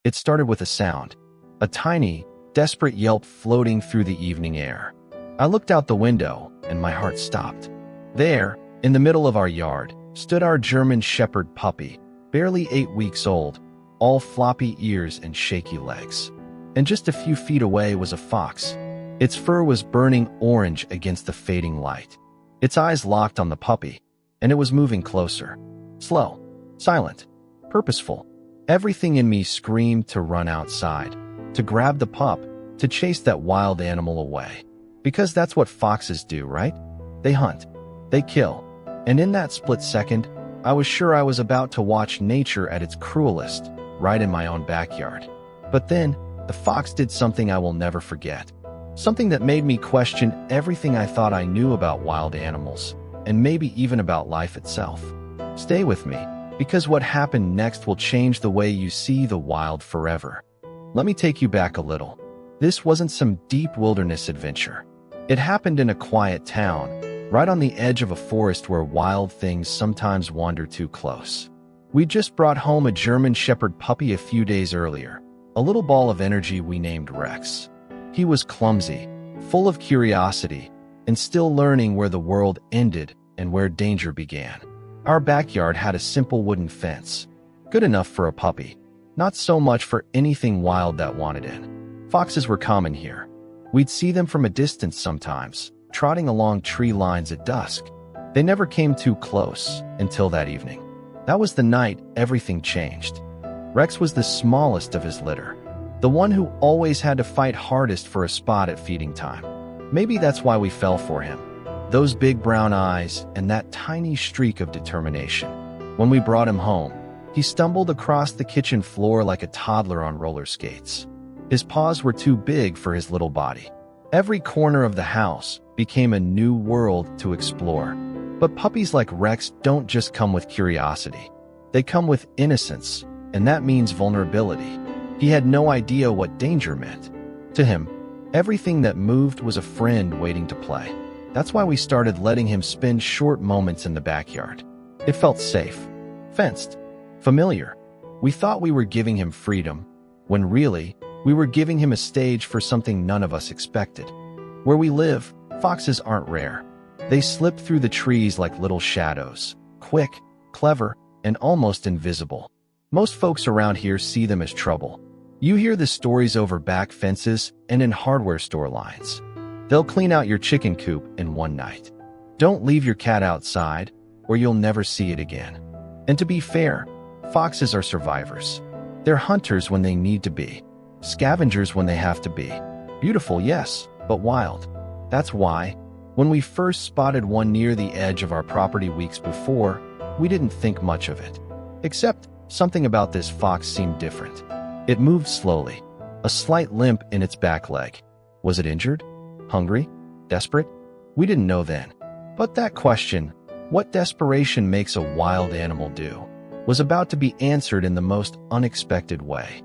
It started with a sound, a tiny, desperate yelp floating through the evening air. I looked out the window, and my heart stopped. There, in the middle of our yard, stood our German Shepherd puppy, barely 8 weeks old, all floppy ears and shaky legs. And just a few feet away was a fox. Its fur was burning orange against the fading light. Its eyes locked on the puppy, and it was moving closer. Slow, silent, purposeful. Everything in me screamed to run outside, to grab the pup, to chase that wild animal away. Because that's what foxes do, right? They hunt, they kill. And in that split second, I was sure I was about to watch nature at its cruelest, right in my own backyard. But then, the fox did something I will never forget. Something that made me question everything I thought I knew about wild animals, and maybe even about life itself. Stay with me, because what happened next will change the way you see the wild forever. Let me take you back a little. This wasn't some deep wilderness adventure. It happened in a quiet town, right on the edge of a forest where wild things sometimes wander too close. We just brought home a German Shepherd puppy a few days earlier, a little ball of energy we named Rex. He was clumsy, full of curiosity, and still learning where the world ended and where danger began. Our backyard had a simple wooden fence, good enough for a puppy, not so much for anything wild that wanted in. Foxes were common here. We'd see them from a distance sometimes, trotting along tree lines at dusk. They never came too close until that evening. That was the night everything changed. Rex was the smallest of his litter, the one who always had to fight hardest for a spot at feeding time. Maybe that's why we fell for him. Those big brown eyes and that tiny streak of determination. When we brought him home, he stumbled across the kitchen floor like a toddler on roller skates. His paws were too big for his little body. Every corner of the house became a new world to explore. But puppies like Rex don't just come with curiosity. They come with innocence, and that means vulnerability. He had no idea what danger meant. To him, everything that moved was a friend waiting to play. That's why we started letting him spend short moments in the backyard. It felt safe, fenced, familiar. We thought we were giving him freedom, when really, we were giving him a stage for something none of us expected. Where we live, foxes aren't rare. They slip through the trees like little shadows, quick, clever, and almost invisible. Most folks around here see them as trouble. You hear the stories over back fences and in hardware store lines. They'll clean out your chicken coop in one night. Don't leave your cat outside, or you'll never see it again. And to be fair, foxes are survivors. They're hunters when they need to be, scavengers when they have to be. Beautiful, yes, but wild. That's why, when we first spotted one near the edge of our property weeks before, we didn't think much of it. Except, something about this fox seemed different. It moved slowly, a slight limp in its back leg. Was it injured? Hungry? Desperate? We didn't know then. But that question, what desperation makes a wild animal do, was about to be answered in the most unexpected way.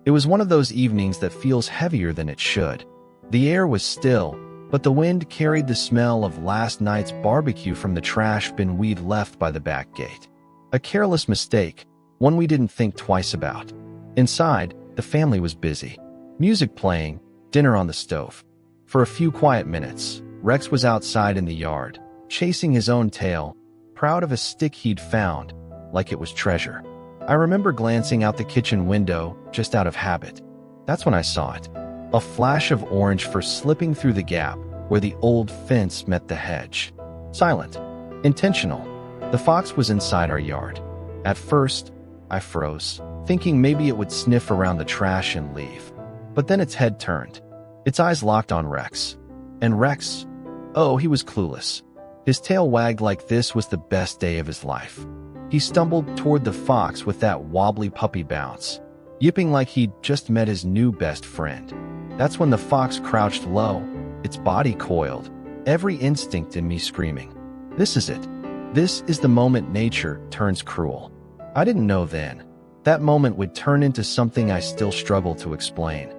It was one of those evenings that feels heavier than it should. The air was still, but the wind carried the smell of last night's barbecue from the trash bin we'd left by the back gate. A careless mistake, one we didn't think twice about. Inside, the family was busy. Music playing, dinner on the stove. For a few quiet minutes, Rex was outside in the yard, chasing his own tail, proud of a stick he'd found, like it was treasure. I remember glancing out the kitchen window, just out of habit. That's when I saw it. A flash of orange fur slipping through the gap where the old fence met the hedge. Silent. Intentional. The fox was inside our yard. At first, I froze, thinking maybe it would sniff around the trash and leave. But then its head turned. Its eyes locked on Rex. And Rex, oh, he was clueless. His tail wagged like this was the best day of his life. He stumbled toward the fox with that wobbly puppy bounce, yipping like he'd just met his new best friend. That's when the fox crouched low, its body coiled, every instinct in me screaming. This is it. This is the moment nature turns cruel. I didn't know then. That moment would turn into something I still struggle to explain.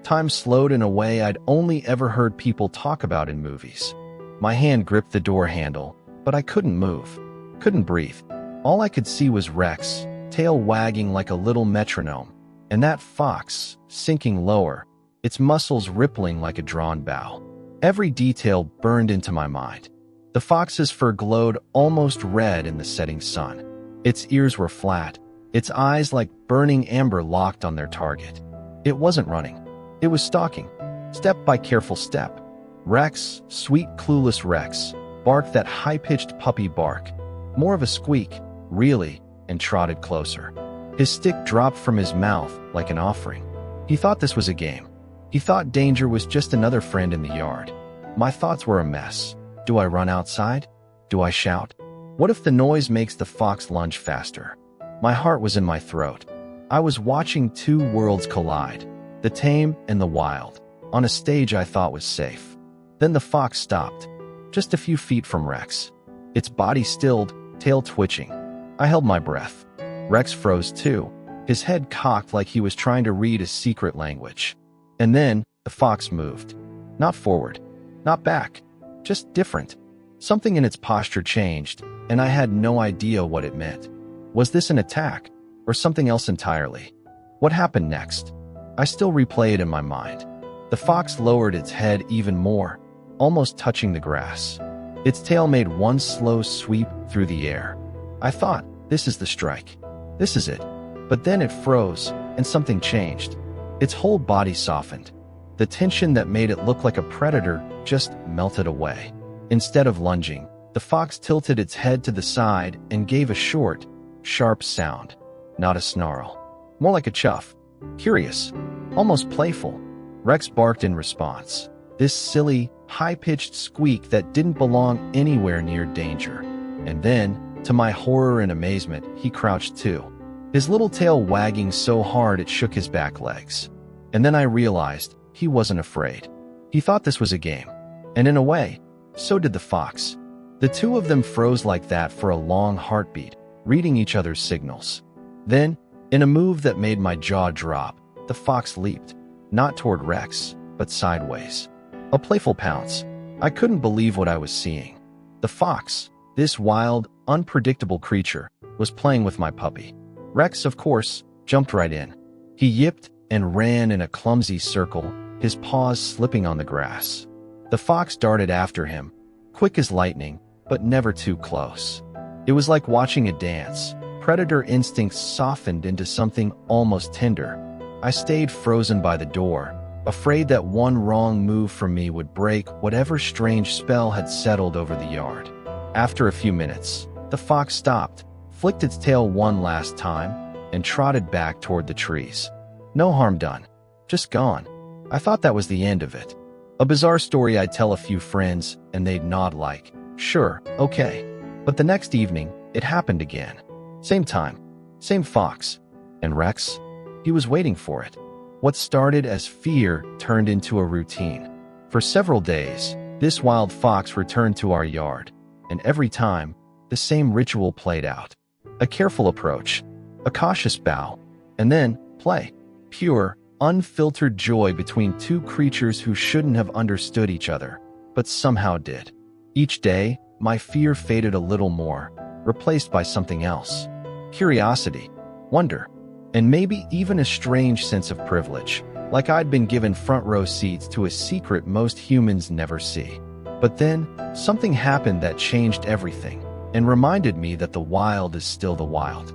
Time slowed in a way I'd only ever heard people talk about in movies. My hand gripped the door handle, but I couldn't move, couldn't breathe. All I could see was Rex, tail wagging like a little metronome, And that fox, sinking lower, its muscles rippling like a drawn bow. Every detail burned into my mind. The fox's fur glowed almost red in the setting sun. Its ears were flat, its eyes like burning amber locked on their target. It wasn't running. It was stalking, step by careful step. Rex, sweet clueless Rex, barked that high-pitched puppy bark, more of a squeak, really, and trotted closer. His stick dropped from his mouth like an offering. He thought this was a game. He thought danger was just another friend in the yard. My thoughts were a mess. Do I run outside? Do I shout? What if the noise makes the fox lunge faster? My heart was in my throat. I was watching two worlds collide, the tame and the wild, on a stage I thought was safe. Then the fox stopped, just a few feet from Rex. Its body stilled, tail twitching. I held my breath. Rex froze too, his head cocked like he was trying to read a secret language. And then the fox moved. Not forward, not back, just different. Something in its posture changed, and I had no idea what it meant. Was this an attack, or something else entirely? What happened next? I still replay it in my mind. The fox lowered its head even more, almost touching the grass. Its tail made one slow sweep through the air. I thought, this is the strike. This is it. But then it froze, and something changed. Its whole body softened. The tension that made it look like a predator just melted away. Instead of lunging, the fox tilted its head to the side and gave a short, sharp sound. Not a snarl. More like a chuff. Curious. Almost playful. Rex barked in response. This silly, high-pitched squeak that didn't belong anywhere near danger. And then, to my horror and amazement, he crouched too, his little tail wagging so hard it shook his back legs. And then I realized he wasn't afraid. He thought this was a game. And in a way, so did the fox. The two of them froze like that for a long heartbeat, reading each other's signals. Then, in a move that made my jaw drop, the fox leaped, not toward Rex, but sideways. A playful pounce. I couldn't believe what I was seeing. The fox, this wild, unpredictable creature, was playing with my puppy. Rex, of course, jumped right in. He yipped and ran in a clumsy circle, his paws slipping on the grass. The fox darted after him, quick as lightning, but never too close. It was like watching a dance. Predator instincts softened into something almost tender. I stayed frozen by the door, afraid that one wrong move from me would break whatever strange spell had settled over the yard. After a few minutes, the fox stopped, flicked its tail one last time, and trotted back toward the trees. No harm done. Just gone. I thought that was the end of it. A bizarre story I'd tell a few friends, and they'd nod like, sure, okay. But the next evening, it happened again. Same time, same fox. And Rex? He was waiting for it. What started as fear turned into a routine. For several days, this wild fox returned to our yard, and every time, the same ritual played out. A careful approach, a cautious bow, and then play. Pure, unfiltered joy between two creatures who shouldn't have understood each other, but somehow did. Each day, my fear faded a little more, replaced by something else. Curiosity, wonder, and maybe even a strange sense of privilege, like I'd been given front row seats to a secret most humans never see. But then, something happened that changed everything, and reminded me that the wild is still the wild.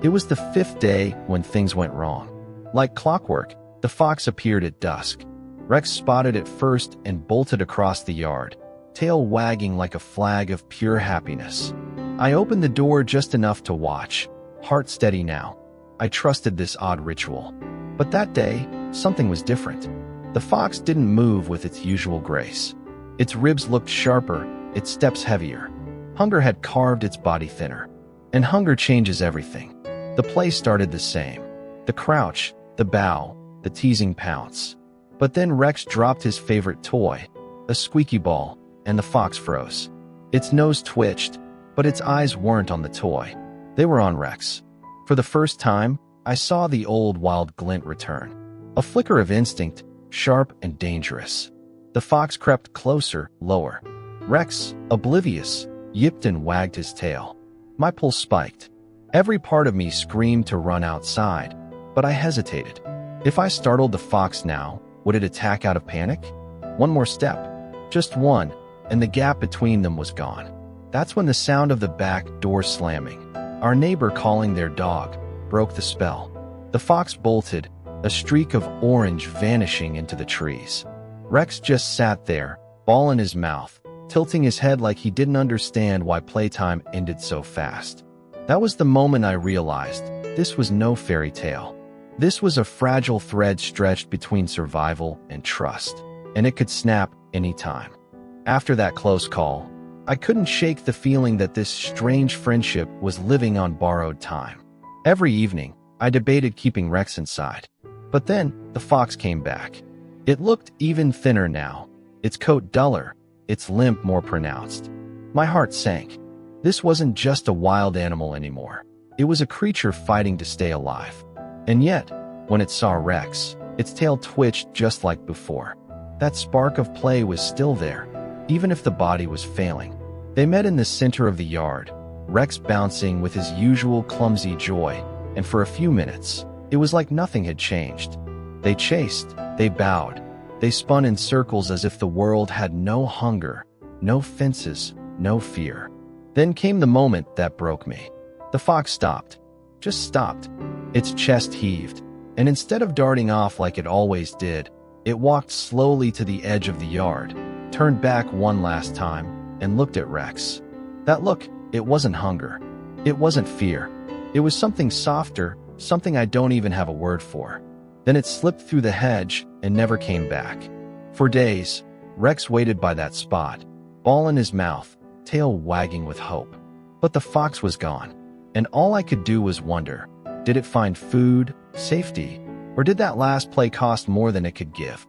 It was the fifth day when things went wrong. Like clockwork, the fox appeared at dusk. Rex spotted it first and bolted across the yard, tail wagging like a flag of pure happiness. I opened the door just enough to watch, heart steady now. I trusted this odd ritual. But that day, something was different. The fox didn't move with its usual grace. Its ribs looked sharper, its steps heavier. Hunger had carved its body thinner. And hunger changes everything. The play started the same. The crouch, the bow, the teasing pounce. But then Rex dropped his favorite toy, a squeaky ball, and the fox froze. Its nose twitched, but its eyes weren't on the toy. They were on Rex. For the first time, I saw the old wild glint return. A flicker of instinct, sharp and dangerous. The fox crept closer, lower. Rex, oblivious, yipped and wagged his tail. My pulse spiked. Every part of me screamed to run outside. but I hesitated. If I startled the fox now, would it attack out of panic? One more step, just one, and the gap between them was gone. That's when the sound of the back door slamming, our neighbor calling their dog, broke the spell. The fox bolted, a streak of orange vanishing into the trees. Rex just sat there, ball in his mouth, tilting his head like he didn't understand why playtime ended so fast. That was the moment I realized this was no fairy tale. This was a fragile thread stretched between survival and trust, and it could snap anytime. After that close call, I couldn't shake the feeling that this strange friendship was living on borrowed time. Every evening, I debated keeping Rex inside. But then, the fox came back. It looked even thinner now, its coat duller, its limp more pronounced. My heart sank. This wasn't just a wild animal anymore. It was a creature fighting to stay alive. And yet, when it saw Rex, its tail twitched just like before. That spark of play was still there, even if the body was failing. They met in the center of the yard, Rex bouncing with his usual clumsy joy, and for a few minutes, it was like nothing had changed. They chased, they bowed, they spun in circles as if the world had no hunger, no fences, no fear. Then came the moment that broke me. The fox stopped, just stopped. Its chest heaved, and instead of darting off like it always did, it walked slowly to the edge of the yard, turned back one last time, and looked at Rex. That look, it wasn't hunger. It wasn't fear. It was something softer, something I don't even have a word for. Then it slipped through the hedge and never came back. For days, Rex waited by that spot, ball in his mouth, tail wagging with hope. But the fox was gone, and all I could do was wonder, did it find food, safety, or did that last play cost more than it could give?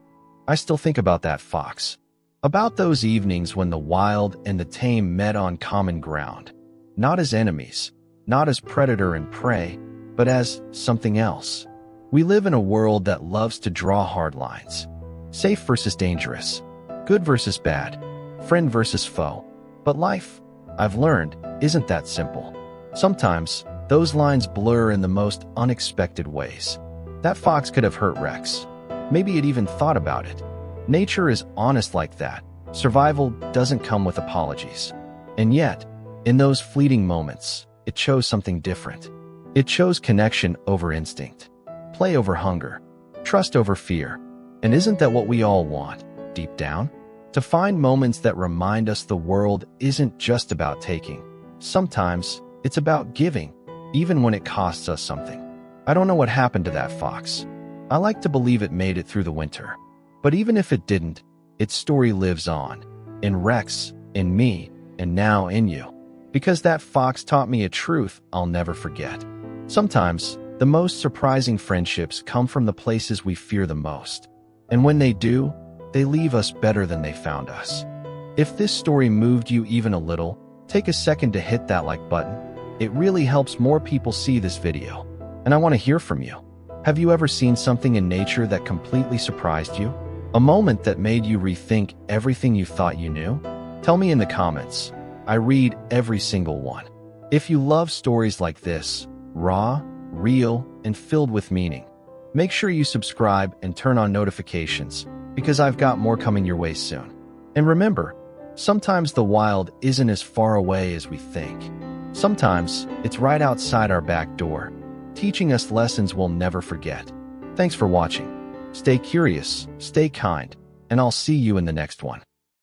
I still think about that fox. About those evenings when the wild and the tame met on common ground. Not as enemies, not as predator and prey, but as something else. We live in a world that loves to draw hard lines. Safe versus dangerous, good versus bad, friend versus foe. But life, I've learned, isn't that simple. Sometimes, those lines blur in the most unexpected ways. That fox could have hurt Rex. Maybe it even thought about it. Nature is honest like that. Survival doesn't come with apologies. And yet, in those fleeting moments, it chose something different. It chose connection over instinct, play over hunger, trust over fear. And isn't that what we all want, deep down? To find moments that remind us the world isn't just about taking. Sometimes, it's about giving, even when it costs us something. I don't know what happened to that fox. I like to believe it made it through the winter. But even if it didn't, its story lives on. In Rex, in me, and now in you. Because that fox taught me a truth I'll never forget. Sometimes, the most surprising friendships come from the places we fear the most. And when they do, they leave us better than they found us. If this story moved you even a little, take a second to hit that like button. It really helps more people see this video. And I want to hear from you. Have you ever seen something in nature that completely surprised you? A moment that made you rethink everything you thought you knew? Tell me in the comments. I read every single one. If you love stories like this, raw, real, and filled with meaning, make sure you subscribe and turn on notifications, because I've got more coming your way soon. And remember, sometimes the wild isn't as far away as we think. Sometimes it's right outside our back door, teaching us lessons we'll never forget. Thanks for watching. Stay curious, stay kind, and I'll see you in the next one.